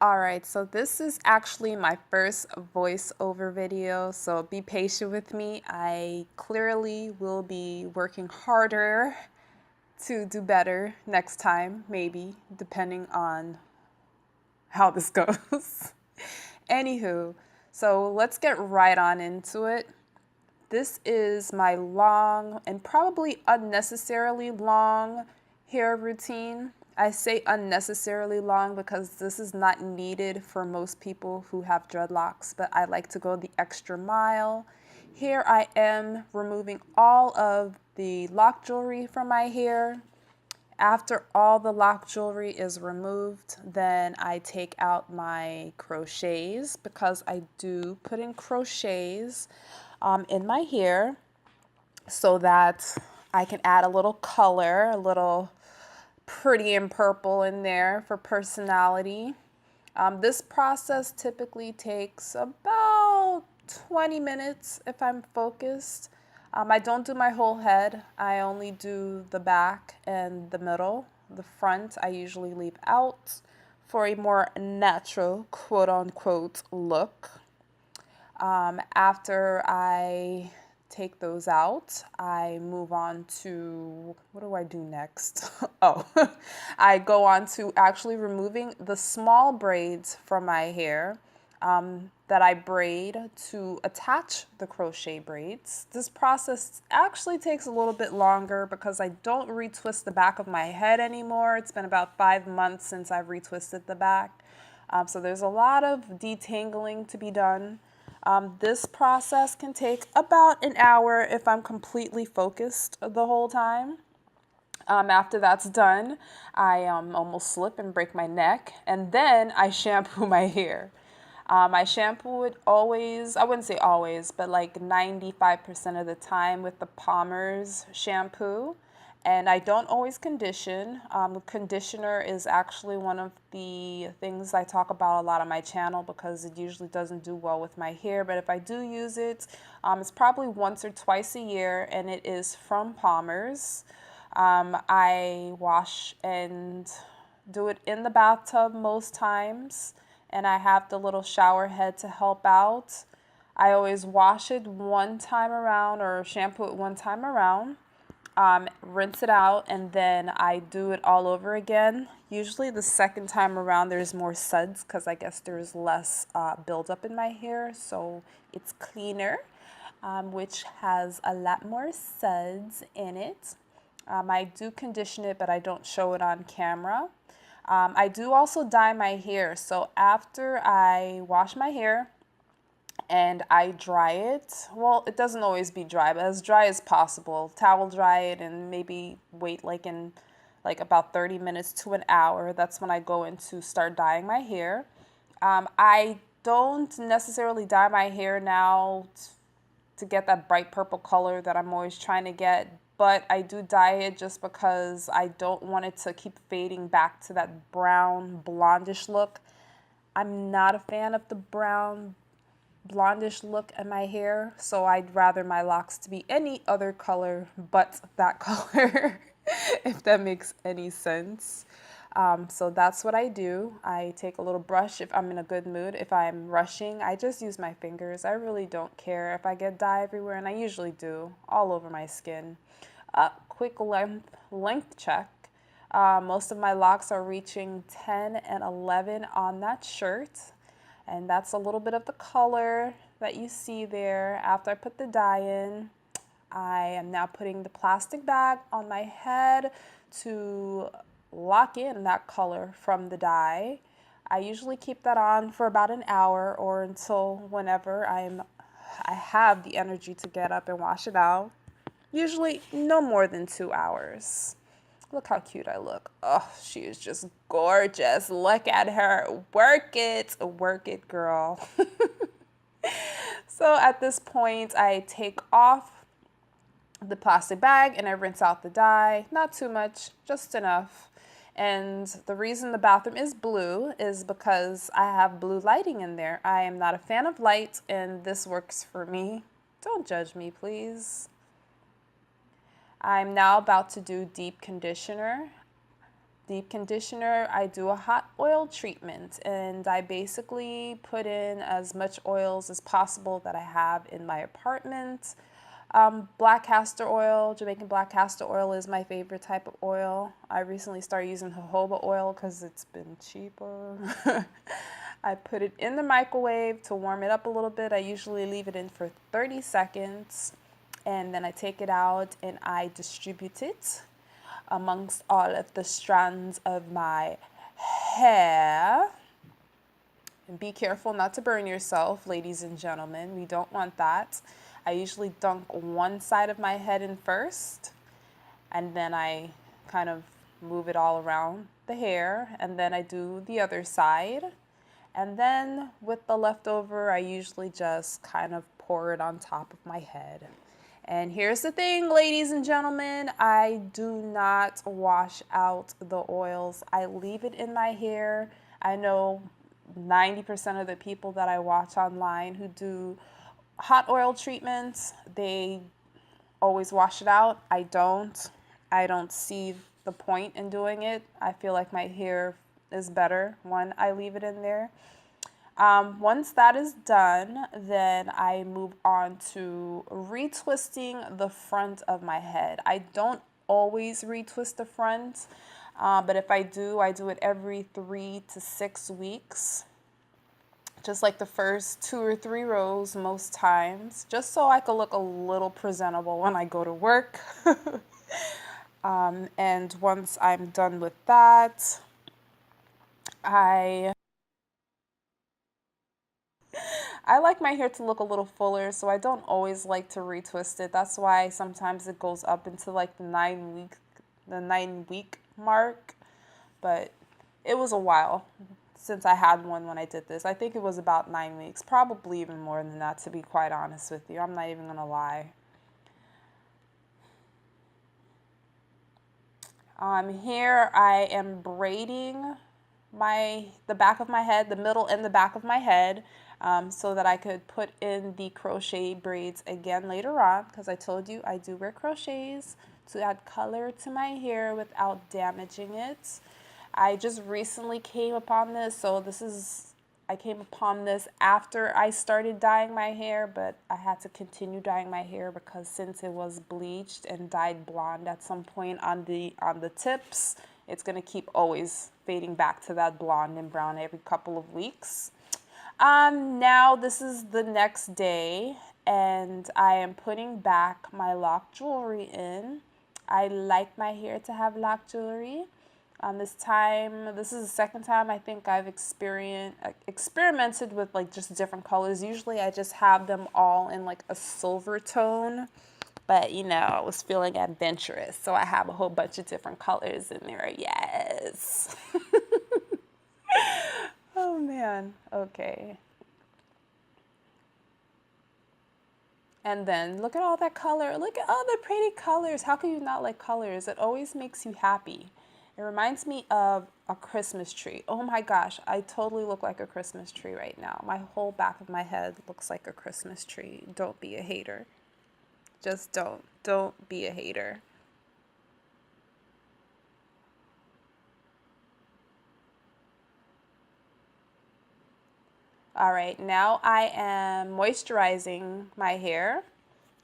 Alright, so this is actually my first voiceover video, so be patient with me. I clearly will be working harder to do better next time, maybe, depending on how this goes. Anywho, so let's get right on into it. This is my long and probably unnecessarily long hair routine. I say unnecessarily long because this is not needed for most people who have dreadlocks, but I like to go the extra mile. Here I am removing all of the lock jewelry from my hair. After all the lock jewelry is removed, then I take out my crochets because I do put in crochets in my hair so that I can add a little color, a little pretty and purple in there for personality. This process typically takes about 20 minutes if I'm focused. I don't do my whole head. I only do the back and the middle. The front I usually leave out for a more natural quote-unquote look. After I take those out, I move on to, what do I do next? Oh, I go on to actually removing the small braids from my hair that I braid to attach the crochet braids. This process actually takes a little bit longer because I don't retwist the back of my head anymore. It's been about 5 months since I've retwisted the back. So there's a lot of detangling to be done. This process can take about an hour if I'm completely focused the whole time. After that's done, I almost slip and break my neck, and then I shampoo my hair. I shampoo it always, I wouldn't say always, but like 95% of the time with the Palmer's shampoo. And I don't always condition. Conditioner is actually one of the things I talk about a lot on my channel because it usually doesn't do well with my hair. But if I do use it, it's probably once or twice a year, and it is from Palmer's. I wash and do it in the bathtub most times, and I have the little shower head to help out. I always wash it one time around or shampoo it one time around. Rinse it out, and then I do it all over again. Usually the second time around there's more suds because I guess there's less buildup in my hair, so it's cleaner, which has a lot more suds in it. I do condition it, but I don't show it on camera. I do also dye my hair, so after I wash my hair, and I dry it. Well, it doesn't always be dry, but as dry as possible. Towel dry it and maybe wait like about 30 minutes to an hour. That's when I go in to start dyeing my hair. I don't necessarily dye my hair now to get that bright purple color that I'm always trying to get, but I do dye it just because I don't want it to keep fading back to that brown blondish look. I'm not a fan of the brown blondish look in my hair, so I'd rather my locks to be any other color but that color, if that makes any sense. So that's what I do. I take a little brush if I'm in a good mood. If I'm rushing, I just use my fingers. I really don't care if I get dye everywhere, and I usually do, all over my skin. Quick length check. Most of my locks are reaching 10 and 11 on that shirt. And that's a little bit of the color that you see there. After I put the dye in, I am now putting the plastic bag on my head to lock in that color from the dye. I usually keep that on for about an hour or until whenever I have the energy to get up and wash it out. Usually no more than 2 hours. Look how cute I look. Oh, she is just gorgeous. Look at her. Work it, girl. So at this point, I take off the plastic bag and I rinse out the dye. Not too much, just enough. And the reason the bathroom is blue is because I have blue lighting in there. I am not a fan of light, and this works for me. Don't judge me, please. I'm now about to do deep conditioner. deep conditioner, I do a hot oil treatment, and I basically put in as much oils as possible that I have in my apartment. Black castor oil, Jamaican black castor oil is my favorite type of oil. I recently started using jojoba oil because it's been cheaper. I put it in the microwave to warm it up a little bit. I usually leave it in for 30 seconds, and then I take it out and I distribute it amongst all of the strands of my hair. And be careful not to burn yourself, ladies and gentlemen. We don't want that. I usually dunk one side of my head in first, and then I kind of move it all around the hair, and then I do the other side. And then with the leftover, I usually just kind of pour it on top of my head. And here's the thing, ladies and gentlemen, I do not wash out the oils. I leave it in my hair. I know 90% of the people that I watch online who do hot oil treatments, they always wash it out. I don't. I don't see the point in doing it. I feel like my hair is better when I leave it in there. Once that is done, then I move on to retwisting the front of my head. I don't always retwist the front, but if I do it every 3 to 6 weeks. Just like the first 2 or 3 rows most times, just so I could look a little presentable when I go to work. And once I'm done with that, I like my hair to look a little fuller, so I don't always like to retwist it. That's why sometimes it goes up into like the 9-week mark, but it was a while since I had one when I did this. I think it was about 9 weeks, probably even more than that, to be quite honest with you. I'm not even gonna lie. Here I am braiding the back of my head, the middle and the back of my head, so that I could put in the crochet braids again later on, because I told you I do wear crochets to add color to my hair without damaging it. I just recently came upon this, so I came upon this after I started dyeing my hair, but I had to continue dyeing my hair because since it was bleached and dyed blonde at some point on the tips, it's gonna keep always fading back to that blonde and brown every couple of weeks. Now this is the next day, and I am putting back my lock jewelry in. I like my hair to have lock jewelry. This is the second time I think I've experimented with like just different colors. Usually I just have them all in like a silver tone, but you know, I was feeling adventurous, so I have a whole bunch of different colors in there. Yes. Oh man, okay. And then look at all that color. Look at all the pretty colors. How can you not like colors? It always makes you happy. It reminds me of a Christmas tree. Oh my gosh, I totally look like a Christmas tree right now. My whole back of my head looks like a Christmas tree. Don't be a hater. Just don't. Don't be a hater. All right, now I am moisturizing my hair.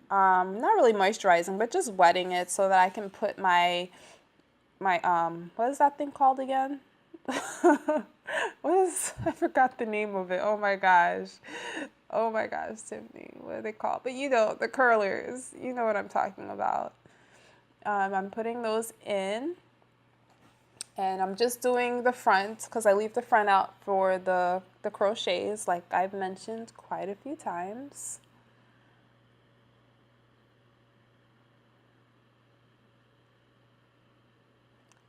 Not really moisturizing, but just wetting it so that I can put my what is that thing called again? I forgot the name of it. Oh my gosh. Oh my gosh, Tiffany. What are they called? But you know, the curlers. You know what I'm talking about. I'm putting those in. And I'm just doing the front because I leave the front out for the crochets, like I've mentioned quite a few times.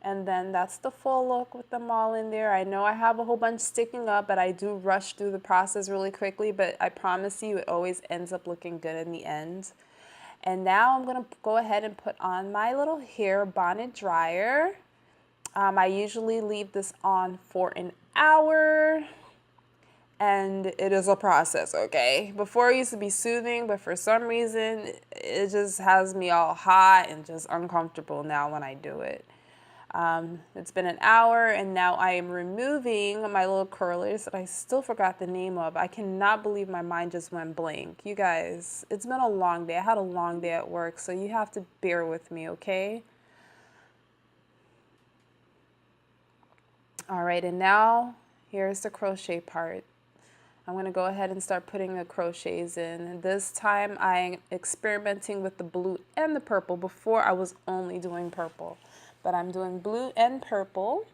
And then that's the full look with them all in there. I know I have a whole bunch sticking up, but I do rush through the process really quickly, but I promise you it always ends up looking good in the end. And now I'm going to go ahead and put on my little hair bonnet dryer. I usually leave this on for an hour, and it is a process, okay? Before it used to be soothing, but for some reason, it just has me all hot and just uncomfortable now when I do it. It's been an hour and now I am removing my little curlers that I still forgot the name of. I cannot believe my mind just went blank. You guys, it's been a long day. I had a long day at work, so you have to bear with me, okay? All right, and now here's the crochet part. I'm going to go ahead and start putting the crochets in. This time I'm experimenting with the blue and the purple. Before I was only doing purple, but I'm doing blue and purple.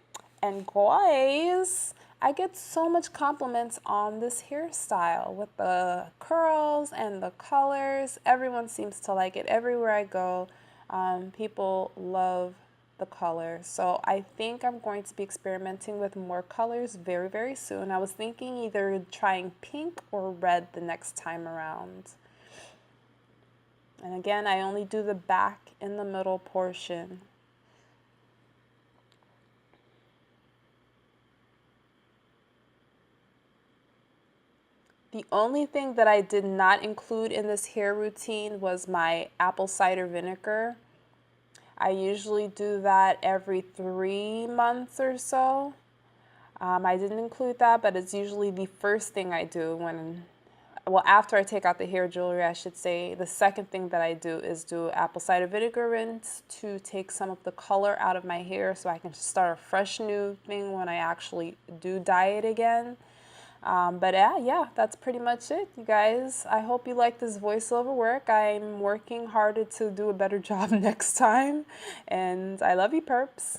And guys, I get so much compliments on this hairstyle with the curls and the colors. Everyone seems to like it. Everywhere I go, people love the color. So I think I'm going to be experimenting with more colors very, very soon. I was thinking either trying pink or red the next time around. And again, I only do the back in the middle portion. The only thing that I did not include in this hair routine was my apple cider vinegar. I usually do that every 3 months or so. I didn't include that, but it's usually the first thing I do when, well, after I take out the hair jewelry, I should say. The second thing that I do is do apple cider vinegar rinse to take some of the color out of my hair so I can start a fresh new thing when I actually do dye it again. But yeah, that's pretty much it, you guys. I hope you like this voiceover work. I'm working harder to do a better job next time. And I love you, perps.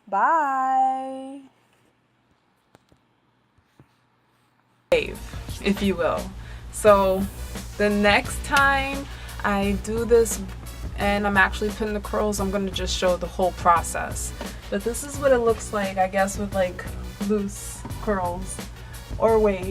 Bye. If you will. So the next time I do this and I'm actually putting the curls, I'm going to just show the whole process. But this is what it looks like, I guess, with like loose curls or waves.